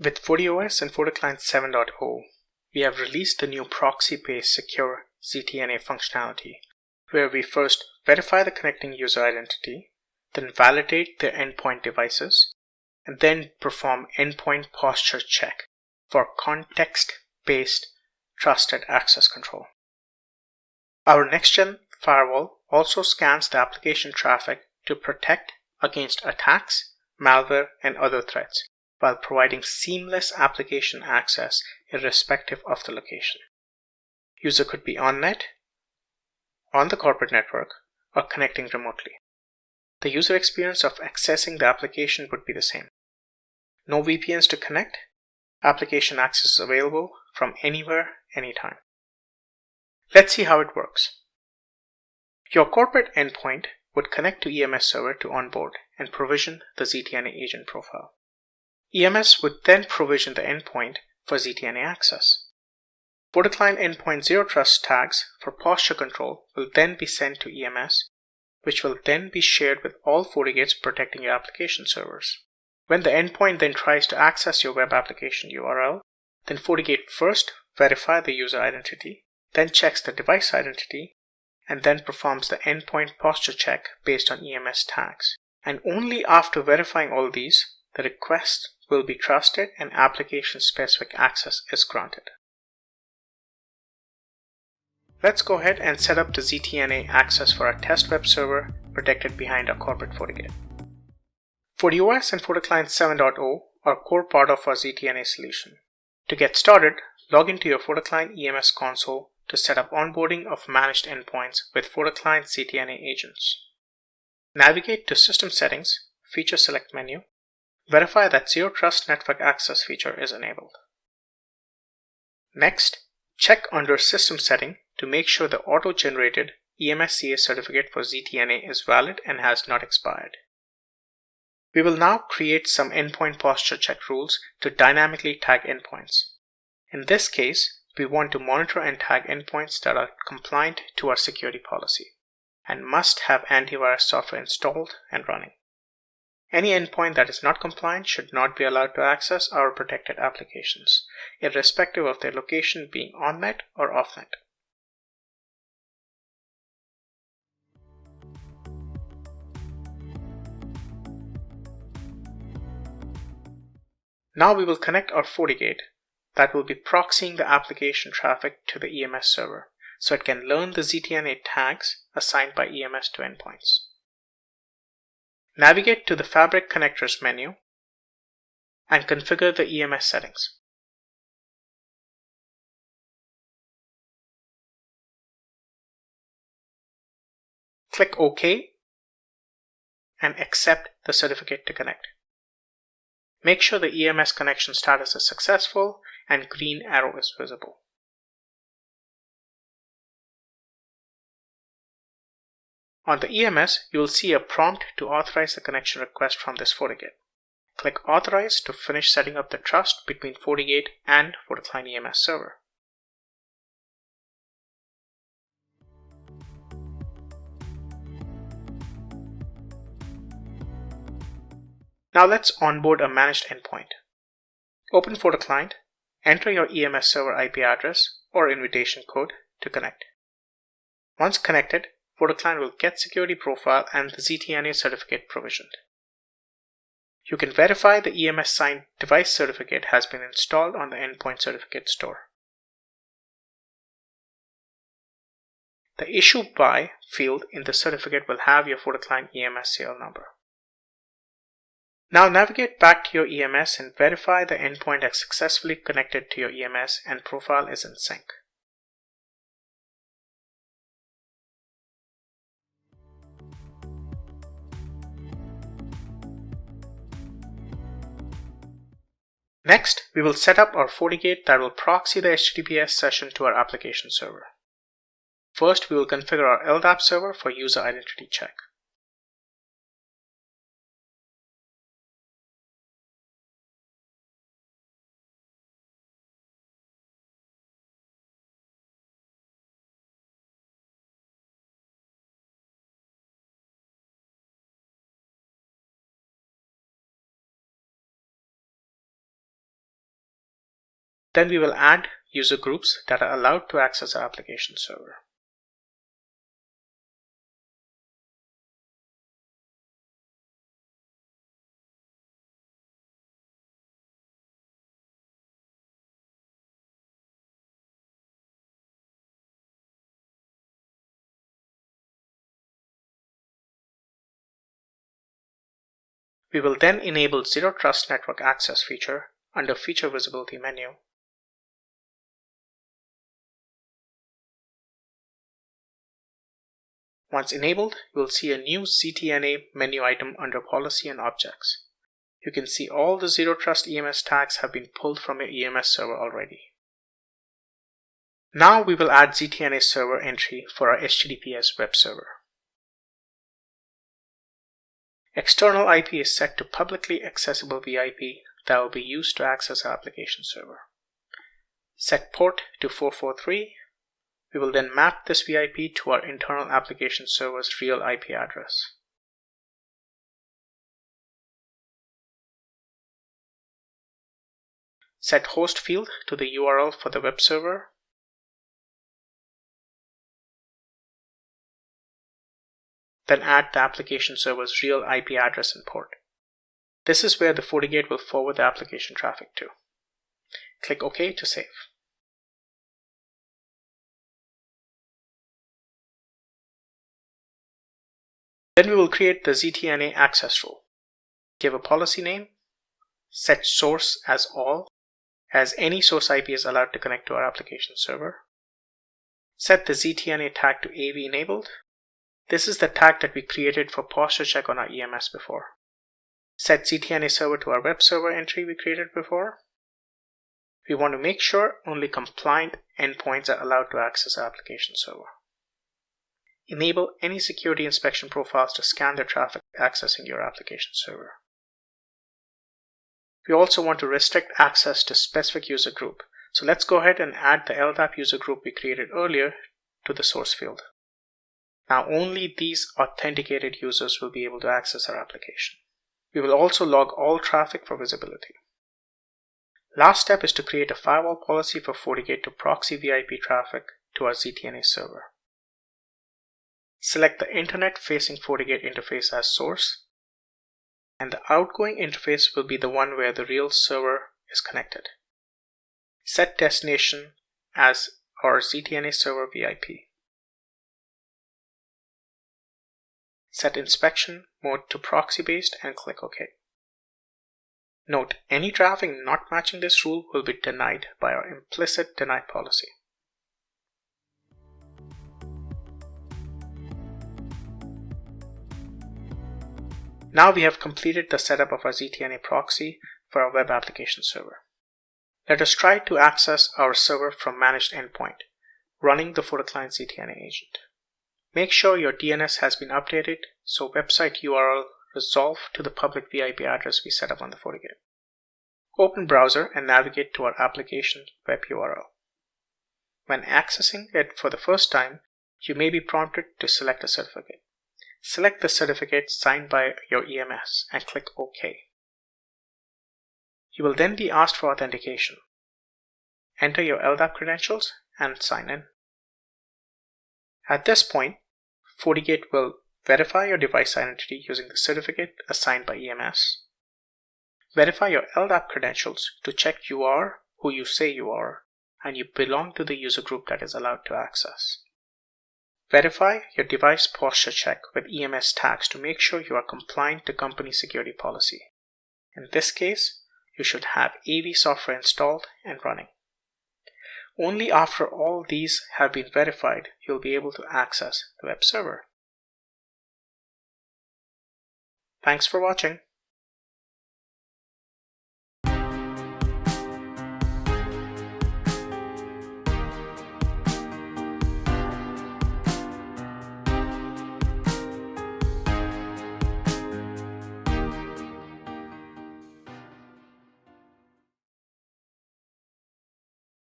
With FortiOS and FortiClient 7.0, we have released the new proxy-based secure ZTNA functionality, where we first verify the connecting user identity, then validate their endpoint devices, and then perform endpoint posture check for context-based trusted access control. Our next-gen firewall also scans the application traffic to protect against attacks, malware, and other threats, while providing seamless application access irrespective of the location. User could be on net, on the corporate network, or connecting remotely. The user experience of accessing the application would be the same. No VPNs to connect. Application access is available from anywhere, anytime. Let's see how it works. Your corporate endpoint would connect to EMS server to onboard and provision the ZTNA agent profile. EMS would then provision the endpoint for ZTNA access. FortiClient endpoint zero trust tags for posture control will then be sent to EMS, which will then be shared with all FortiGates protecting your application servers. When the endpoint then tries to access your web application URL, then FortiGate first verifies the user identity, then checks the device identity, and then performs the endpoint posture check based on EMS tags. And only after verifying all these, the request will be trusted and application-specific access is granted. Let's go ahead and set up the ZTNA access for our test web server protected behind our corporate FortiGate. FortiOS and FortiClient 7.0 are a core part of our ZTNA solution. To get started, log into your FortiClient EMS console to set up onboarding of managed endpoints with FortiClient ZTNA agents. Navigate to System Settings, Feature Select menu. Verify that Zero Trust Network Access feature is enabled. Next, check under System Setting to make sure the auto-generated EMSCA certificate for ZTNA is valid and has not expired. We will now create some endpoint posture check rules to dynamically tag endpoints. In this case, we want to monitor and tag endpoints that are compliant to our security policy and must have antivirus software installed and running. Any endpoint that is not compliant should not be allowed to access our protected applications, irrespective of their location being on-net or off-net. Now we will connect our FortiGate that will be proxying the application traffic to the EMS server, so it can learn the ZTNA tags assigned by EMS to endpoints. Navigate to the Fabric Connectors menu and configure the EMS settings. Click OK and accept the certificate to connect. Make sure the EMS connection status is successful and green arrow is visible. On the EMS, you will see a prompt to authorize the connection request from this FortiGate. Click Authorize to finish setting up the trust between FortiGate and FortiClient EMS server. Now let's onboard a managed endpoint. Open FortiClient, enter your EMS server IP address or invitation code to connect. Once connected, FortiClient will get security profile and the ZTNA certificate provisioned. You can verify the EMS signed device certificate has been installed on the endpoint certificate store. The Issue By field in the certificate will have your FortiClient EMS serial number. Now navigate back to your EMS and verify the endpoint has successfully connected to your EMS and profile is in sync. Next, we will set up our FortiGate that will proxy the HTTPS session to our application server. First, we will configure our LDAP server for user identity check. Then we will add user groups that are allowed to access our application server. We will then enable Zero Trust Network Access feature under Feature Visibility menu. Once enabled, you will see a new ZTNA menu item under Policy and Objects. You can see all the Zero Trust EMS tags have been pulled from your EMS server already. Now we will add ZTNA server entry for our HTTPS web server. External IP is set to publicly accessible VIP that will be used to access our application server. Set port to 443. We will then map this VIP to our internal application server's real IP address. Set host field to the URL for the web server. Then add the application server's real IP address and port. This is where the FortiGate will forward the application traffic to. Click OK to save. Then we will create the ZTNA access rule. Give a policy name. Set source as all, as any source IP is allowed to connect to our application server. Set the ZTNA tag to AV enabled. This is the tag that we created for posture check on our EMS before. Set ZTNA server to our web server entry we created before. We want to make sure only compliant endpoints are allowed to access our application server. Enable any security inspection profiles to scan the traffic accessing your application server. We also want to restrict access to specific user group. So let's go ahead and add the LDAP user group we created earlier to the source field. Now only these authenticated users will be able to access our application. We will also log all traffic for visibility. Last step is to create a firewall policy for FortiGate to proxy VIP traffic to our ZTNA server. Select the internet-facing FortiGate interface as source, and the outgoing interface will be the one where the real server is connected. Set destination as our ZTNA server VIP. Set inspection mode to proxy-based and click OK. Note, any traffic not matching this rule will be denied by our implicit deny policy. Now we have completed the setup of our ZTNA proxy for our web application server. Let us try to access our server from managed endpoint, running the FortiClient ZTNA agent. Make sure your DNS has been updated so website URL resolve to the public VIP address we set up on the FortiGate. Open browser and navigate to our application web URL. When accessing it for the first time, you may be prompted to select a certificate. Select the certificate signed by your EMS and click OK. You will then be asked for authentication. Enter your LDAP credentials and sign in. At this point, FortiGate will verify your device identity using the certificate assigned by EMS. Verify your LDAP credentials to check you are who you say you are and you belong to the user group that is allowed to access. Verify your device posture check with EMS tags to make sure you are compliant to company security policy. In this case, you should have AV software installed and running. Only after all these have been verified, you'll be able to access the web server. Thanks for watching.